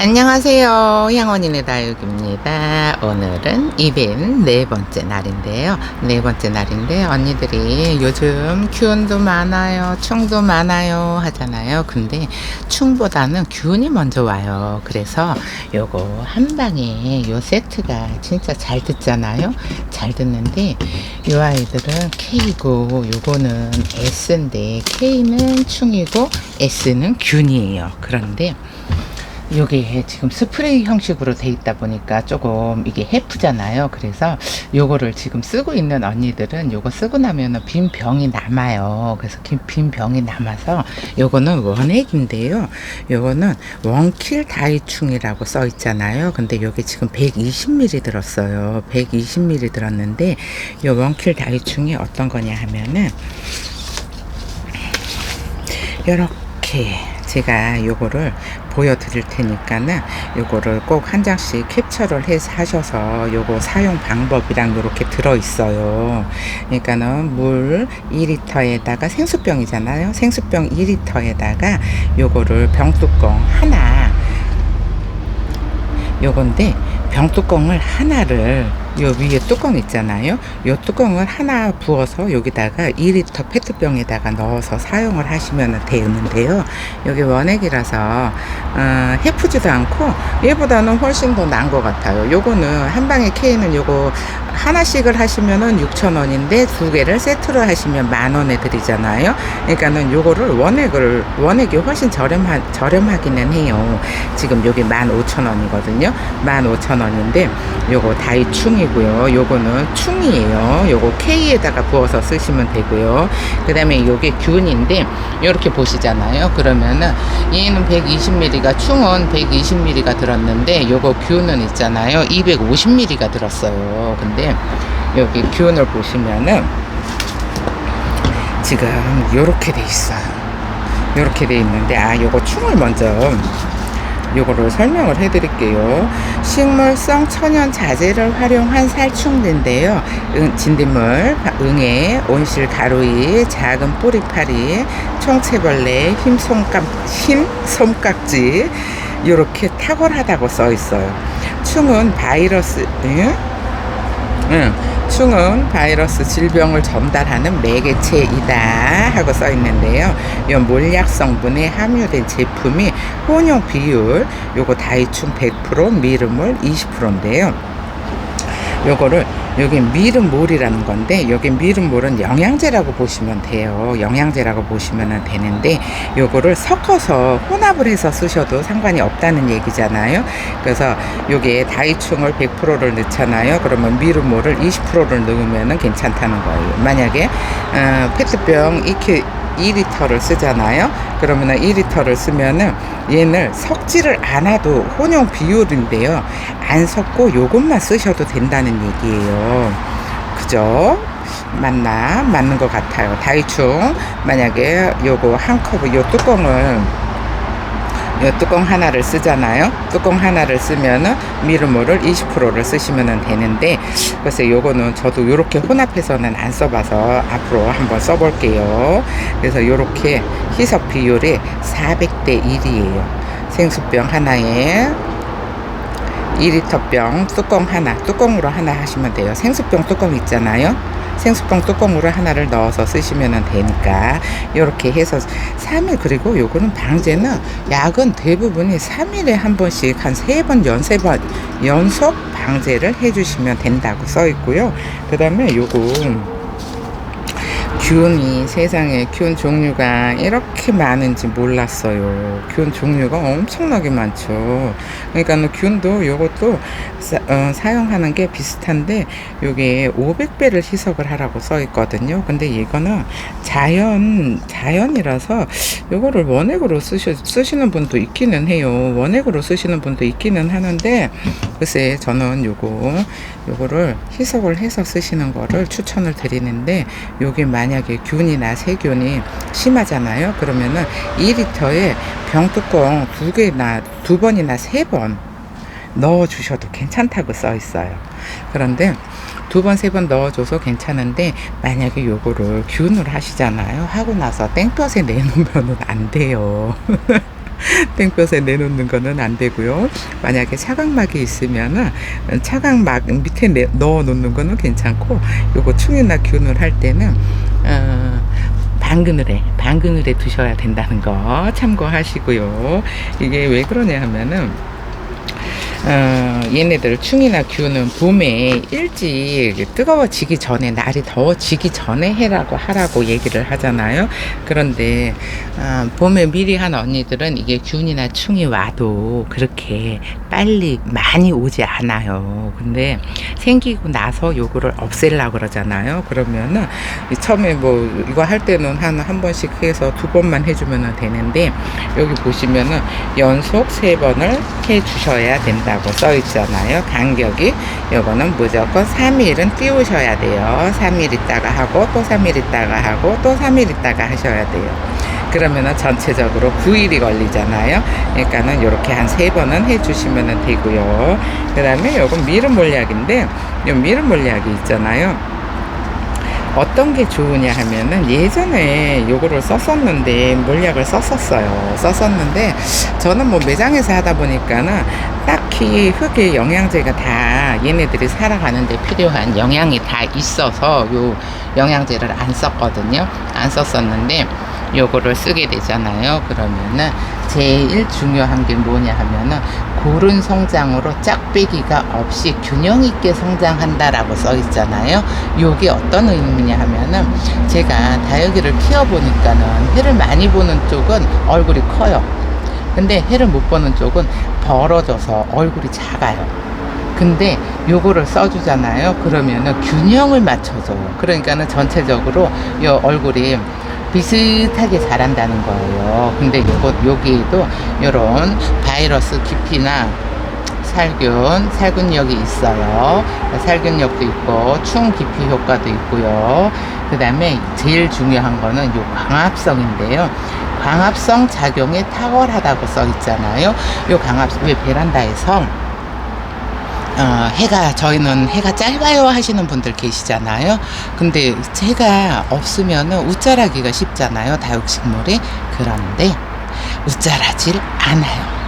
안녕하세요. 향원인의 다육입니다. 오늘은 이벤 네 번째 날인데요. 네 번째 날인데 언니들이 요즘 균도 많아요, 충도 많아요 하잖아요. 근데 충보다는 균이 먼저 와요. 그래서 요거 한 방에 요 세트가 진짜 잘 듣잖아요. 잘 듣는데 요 아이들은 K고 요거는 S인데 K는 충이고 S는 균이에요. 그런데 요게 지금 스프레이 형식으로 돼 있다 보니까 조금 이게 해프잖아요. 그래서 요거를 지금 쓰고 있는 언니들은 요거 쓰고 나면은 빈 병이 남아요. 그래서 빈 병이 남아서 요거는 원액인데요. 요거는 원킬 다이충이라고 써 있잖아요. 근데 요게 지금 120ml 들었어요. 120ml 들었는데 요 원킬 다이충이 어떤 거냐 하면은 요렇게 제가 요거를 보여드릴 테니까는 요거를 꼭 한 장씩 캡처를 해서 하셔서 요거 사용 방법이랑 요렇게 들어있어요. 그러니까는 물 2리터에다가 생수병이잖아요. 생수병 2리터에다가 요거를 병뚜껑 하나 요건데 병뚜껑을 하나를 요 위에 뚜껑 있잖아요. 요 뚜껑을 하나 부어서 여기다가 2리터 페트병에다가 넣어서 사용을 하시면 되는데요. 여기 원액이라서 해프지도 않고 얘보다는 훨씬 더 나은 것 같아요. 요거는 한 방에 K는 요거 하나씩을 하시면은 6,000원인데 두 개를 세트로 하시면 10,000원에 드리잖아요. 그러니까는 요거를 원액이 훨씬 저렴하기는 해요. 지금 여기 15,000원이거든요. 15,000원인데 요거 다이충이고요. 요거는 충이에요. 요거 K에다가 부어서 쓰시면 되고요. 그 다음에 요게 균인데 이렇게 보시잖아요. 그러면은 얘는 120ml가 충은 120ml가 들었는데 요거 균은 있잖아요. 250ml가 들었어요. 근데 여기 균을 보시면은 지금 요렇게 돼 있어요. 요렇게 돼 있는데 요거 충을 먼저 요거를 설명을 해 드릴게요. 식물성 천연 자재를 활용한 살충제인데요. 진딧물, 응애, 온실 가루이, 작은 뿌리파리, 총체벌레, 흰 솜깍지 이렇게 탁월하다고 써 있어요. 충은 바이러스 충은 바이러스 질병을 전달하는 매개체이다 하고 써 있는데요. 이 몰약 성분에 함유된 제품이 혼용 비율 요거 다이충 100% 미름물 20%인데요. 요거를 여기 미름몰이라는 건데 여기 미름몰은 영양제라고 보시면 돼요. 영양제라고 보시면 되는데 요거를 섞어서 혼합을 해서 쓰셔도 상관이 없다는 얘기잖아요. 그래서 요게 다이충을 100%를 넣잖아요. 그러면 미름몰을 20%를 넣으면 괜찮다는 거예요. 만약에 페트병 2리터를 쓰잖아요. 그러면 2리터를 쓰면은 얘를 섞지를 않아도 혼용 비율인데요. 안 섞고 요것만 쓰셔도 된다는 얘기예요. 그죠? 맞는 것 같아요. 다이충 만약에 요거 한 컵을 요 뚜껑 하나를 쓰잖아요. 뚜껑 하나를 쓰면은 미르모를 20%를 쓰시면 되는데 그래서 요거는 저도 요렇게 혼합해서는 안 써봐서 앞으로 한번 써볼게요. 그래서 요렇게 희석 비율이 400대 1이에요. 생수병 하나에 2리터 병 뚜껑으로 하나 하시면 돼요. 생수병 뚜껑 있잖아요. 생수병 뚜껑으로 하나를 넣어서 쓰시면 되니까 이렇게 해서 3일 그리고 요거는 방제는 약은 대부분이 3일에 한 번씩 한 3번 연속 방제를 해주시면 된다고 써 있고요. 그 다음에 요거 균이 세상에 균 종류가 이렇게 많은지 몰랐어요. 균 종류가 엄청나게 많죠. 그러니까 균도 요것도 사용하는 게 비슷한데 요게 500배를 희석을 하라고 써 있거든요. 근데 이거는 자연이라서 요거를 원액으로 쓰시는 분도 있기는 해요. 원액으로 쓰시는 분도 있기는 하는데 글쎄 저는 요거를 희석을 해서 쓰시는 거를 추천을 드리는데 요게 만약에 균이나 세균이 심하잖아요. 그러면은 2리터에 병뚜껑 두 번이나 3번 넣어 주셔도 괜찮다고 써 있어요. 그런데 2번, 3번 넣어줘서 괜찮은데 만약에 요거를 균을 하시잖아요. 하고 나서 땡볕에 내놓으면 안 돼요. 땡볕에 내놓는 거는 안 되고요. 만약에 차각막이 있으면은 차각막 밑에 넣어 놓는 거는 괜찮고, 요거 충이나 균을 할 때는 반그늘에 두셔야 된다는 거 참고하시고요. 이게 왜 그러냐 하면은 얘네들 충이나 균은 봄에 일찍 뜨거워지기 전에, 날이 더워지기 전에 하라고 얘기를 하잖아요. 그런데 봄에 미리 한 언니들은 이게 균이나 충이 와도 그렇게 빨리 많이 오지 않아요. 근데 생기고 나서 요거를 없애려고 그러잖아요. 그러면은 처음에 뭐 이거 할 때는 한 번씩 해서 2번만 해주면 되는데, 여기 보시면은 연속 3번을 해 주셔야 된다고 써 있잖아요. 간격이 요거는 무조건 3일은 띄우셔야 돼요. 3일 있다가 하고 또 3일 있다가 하고 또 3일 있다가 하셔야 돼요. 그러면은 전체적으로 9일이 걸리잖아요. 그러니까는 요렇게 한 3번은 해주시면 되고요. 그 다음에 요건 미름 몰약인데, 요 미름 몰약이 있잖아요. 어떤 게 좋으냐 하면은, 예전에 요거를 썼었는데 몰약을 썼었는데 저는 뭐 매장에서 하다 보니까는 딱히 흙에 영양제가 다 얘네들이 살아가는데 필요한 영양이 다 있어서 요 영양제를 안 썼거든요. 안 썼었는데 요거를 쓰게 되잖아요. 그러면은 제일 중요한 게 뭐냐 하면은, 고른 성장으로 짝배기가 없이 균형 있게 성장한다라고 써 있잖아요. 요게 어떤 의미냐 하면은, 제가 다육이를 키워보니까는 해를 많이 보는 쪽은 얼굴이 커요. 근데 해를 못 보는 쪽은 벌어져서 얼굴이 작아요. 근데 요거를 써주잖아요. 그러면은 균형을 맞춰줘요. 그러니까는 전체적으로 요 얼굴이 비슷하게 자란다는 거예요. 근데 여기에도 요런 바이러스 깊이나 살균력이 있어요. 살균력도 있고 충 깊이 효과도 있고요. 그 다음에 제일 중요한 거는 요 광합성인데요. 광합성 작용에 탁월하다고 써 있잖아요. 요 광합성, 왜 베란다에서 저희는 해가 짧아요 하시는 분들 계시잖아요. 근데 해가 없으면은 웃자라기가 쉽잖아요, 다육식물이. 그런데 웃자라질 않아요.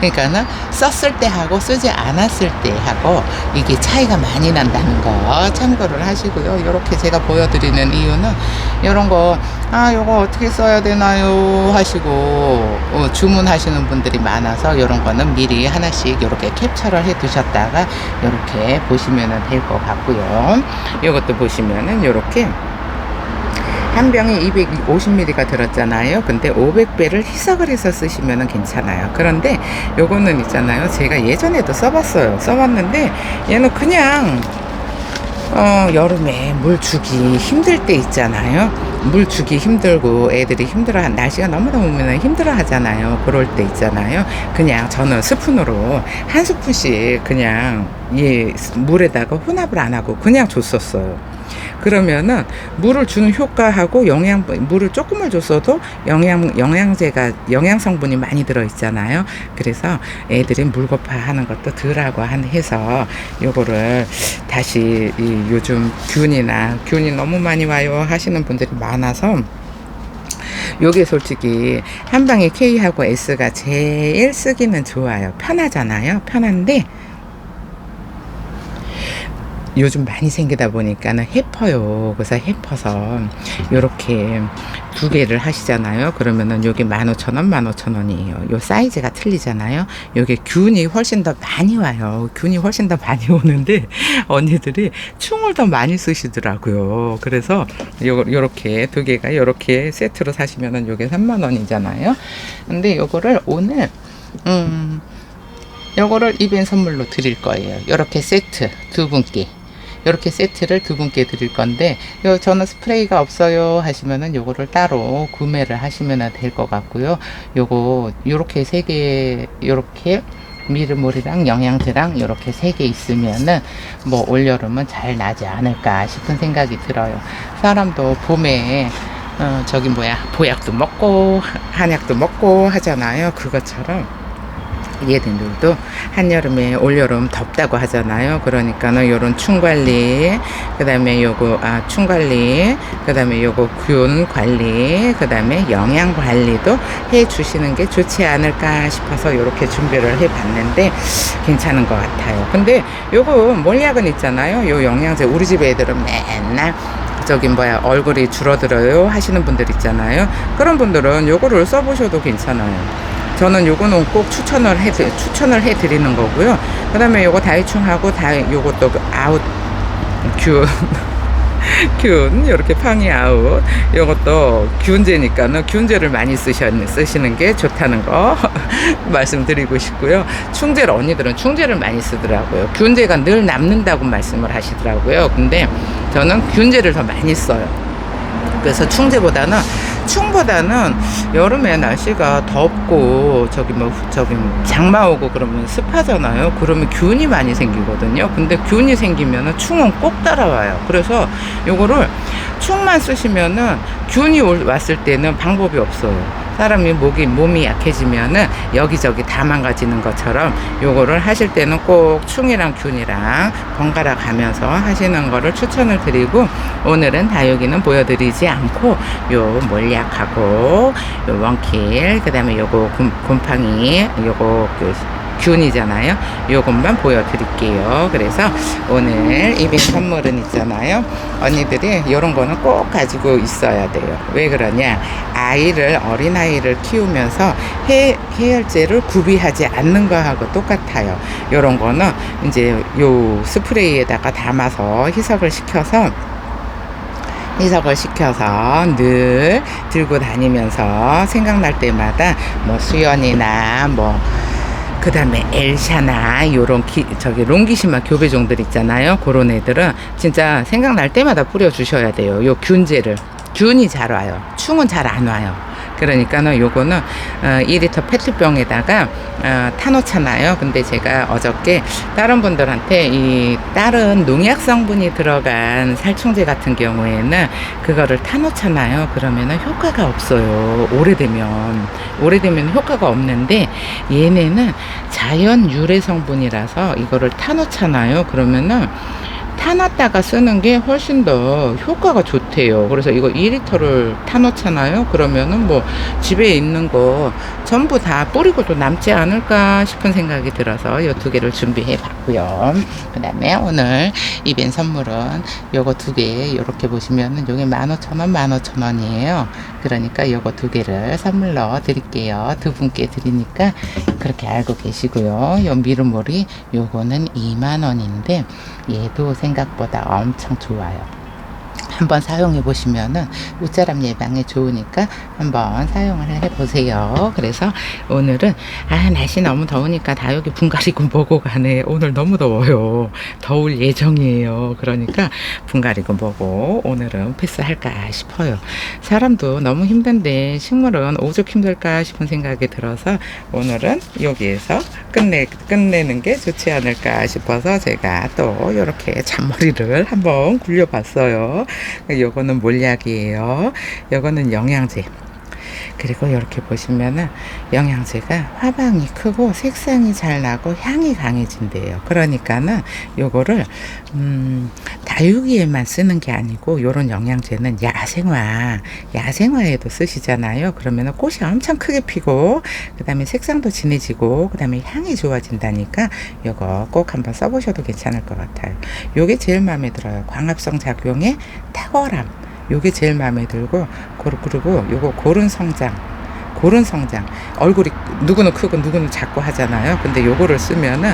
그러니까는 썼을 때 하고 쓰지 않았을 때 하고 이게 차이가 많이 난다는 거 참고를 하시고요. 이렇게 제가 보여드리는 이유는, 이런 거 요거 어떻게 써야 되나요 하시고 주문하시는 분들이 많아서, 이런 거는 미리 하나씩 이렇게 캡처를 해 두셨다가 이렇게 보시면 될 것 같고요. 이것도 보시면은 이렇게 한 병에 250ml가 들었잖아요. 근데 500배를 희석을 해서 쓰시면 괜찮아요. 그런데 요거는 있잖아요, 제가 예전에도 써봤는데 얘는 그냥 여름에 물 주기 힘들 때 있잖아요. 물 주기 힘들고 애들이 날씨가 너무너무 힘들어 하잖아요. 그럴 때 있잖아요. 그냥 저는 스푼으로 한 스푼씩 그냥 물에다가 혼합을 안 하고 그냥 줬었어요. 그러면은 물을 주는 효과하고 물을 조금을 줬어도 영양 성분이 많이 들어 있잖아요. 그래서 애들이 물고파 하는 것도 덜하고 해서 요거를 다시 요즘 균이 너무 많이 와요 하시는 분들이 많아서, 요게 솔직히 한방에 K하고 S가 제일 쓰기는 좋아요. 편하잖아요. 편한데 요즘 많이 생기다 보니까는 해퍼요. 그래서 해퍼서 요렇게 2개를 하시잖아요. 그러면은 요게 15,000원, 15,000원이에요. 요 사이즈가 틀리잖아요. 요게 균이 훨씬 더 많이 와요. 균이 훨씬 더 많이 오는데 언니들이 충을 더 많이 쓰시더라고요. 그래서 요렇게 2개가 요렇게 세트로 사시면은 요게 30,000원이잖아요. 근데 요거를 오늘 요거를 이벤 선물로 드릴 거예요. 요렇게 세트 2분께. 이렇게 세트를 2분께 드릴 건데, 저는 스프레이가 없어요 하시면은 요거를 따로 구매를 하시면 될 것 같고요. 요렇게 3개, 요렇게 미르몰이랑 영양제랑 요렇게 3개 있으면은 뭐 올여름은 잘 나지 않을까 싶은 생각이 들어요. 사람도 봄에 보약도 먹고 한약도 먹고 하잖아요. 그것처럼 얘들도 한여름에 올여름 덥다고 하잖아요. 그러니까는 요런 충 관리, 그다음에 요거 충 관리, 그다음에 요거 균 관리, 그다음에 영양 관리도 해 주시는 게 좋지 않을까 싶어서 요렇게 준비를 해 봤는데 괜찮은 것 같아요. 근데 요거 몰약은 있잖아요. 요 영양제 우리 집 애들은 맨날 얼굴이 줄어들어요 하시는 분들 있잖아요. 그런 분들은 요거를 써보셔도 괜찮아요. 저는 요거는 꼭 추천을 해 드리는 거고요. 그 다음에 요거 다이충하고 요것도 아웃 균 균 이렇게 팡이 아웃 요것도 균제니까는 균제를 많이 쓰시는 게 좋다는 거 말씀드리고 싶고요. 충제를 언니들은 충제를 많이 쓰더라고요. 균제가 늘 남는다고 말씀을 하시더라고요. 근데 저는 균제를 더 많이 써요. 그래서 충보다는 여름에 날씨가 덥고 장마 오고 그러면 습하잖아요. 그러면 균이 많이 생기거든요. 근데 균이 생기면은 충은 꼭 따라와요. 그래서 요거를 충만 쓰시면은 균이 왔을 때는 방법이 없어요. 사람이 몸이 약해지면은 여기저기 다 망가지는 것처럼 요거를 하실 때는 꼭 충이랑 균이랑 번갈아 가면서 하시는 거를 추천을 드리고, 오늘은 다육이는 보여드리지 않고 요 몰약하고 요 원킬, 그 다음에 요거 곰팡이, 요거 균이잖아요. 요것만 보여드릴게요. 그래서 오늘 이벤트 선물은 있잖아요. 언니들이 요런 거는 꼭 가지고 있어야 돼요. 왜 그러냐? 어린아이를 키우면서 해열제를 구비하지 않는 거하고 똑같아요. 요런 거는 이제 요 스프레이에다가 담아서 희석을 시켜서 늘 들고 다니면서 생각날 때마다 뭐 수연이나 그 다음에 엘샤나 요런 롱기시마 교배종들 있잖아요. 그런 애들은 진짜 생각날 때마다 뿌려주셔야 돼요. 요 균이 잘 와요. 충은 잘 안 와요. 그러니까는 요거는 2리터 페트병에다가 타놓잖아요. 근데 제가 어저께 다른 분들한테 이 다른 농약 성분이 들어간 살충제 같은 경우에는 그거를 타놓잖아요. 그러면은 효과가 없어요. 오래되면 효과가 없는데, 얘네는 자연 유래 성분이라서 이거를 타놓잖아요. 그러면은 타놨다가 쓰는 게 훨씬 더 효과가 좋대요. 그래서 이거 2리터를 타놓잖아요. 그러면은 집에 있는 거 전부 다 뿌리고도 남지 않을까 싶은 생각이 들어서 이 두 개를 준비해 봤고요. 그 다음에 오늘 이벤트 선물은 요거 두 개, 요렇게 보시면은 요게 15,000원이에요. 그러니까 요거 두 개를 선물로 드릴게요. 두 분께 드리니까 그렇게 알고 계시고요. 요 미르몰이 요거는 2만원인데 얘도 생각보다 엄청 좋아요. 한번 사용해 보시면은 웃자람 예방에 좋으니까 한번 사용을 해 보세요. 그래서 오늘은 날씨 너무 더우니까 다육이 분 가리고 뭐고 가네. 오늘 너무 더워요. 더울 예정이에요. 그러니까 분 가리고 뭐고 오늘은 패스할까 싶어요. 사람도 너무 힘든데 식물은 오죽 힘들까 싶은 생각이 들어서 오늘은 여기에서 끝내는 게 좋지 않을까 싶어서 제가 또 이렇게 잔머리를 한번 굴려봤어요. 요거는 몰약이에요. 요거는 영양제. 그리고 이렇게 보시면은 영양제가 화방이 크고 색상이 잘 나고 향이 강해진대요. 그러니까는 요거를 다육이에만 쓰는 게 아니고 요런 영양제는 야생화에도 쓰시잖아요. 그러면은 꽃이 엄청 크게 피고 그 다음에 색상도 진해지고 그 다음에 향이 좋아진다니까 요거 꼭 한번 써보셔도 괜찮을 것 같아요. 요게 제일 마음에 들어요. 광합성 작용의 탁월함. 요게 제일 마음에 들고, 그리고 요거 고른 성장. 얼굴이 누구는 크고 누구는 작고 하잖아요. 근데 요거를 쓰면은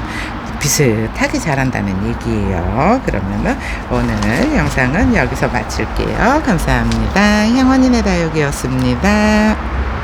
비슷하게 자란다는 얘기예요. 그러면은 오늘 영상은 여기서 마칠게요. 감사합니다. 향원이네 다육이었습니다.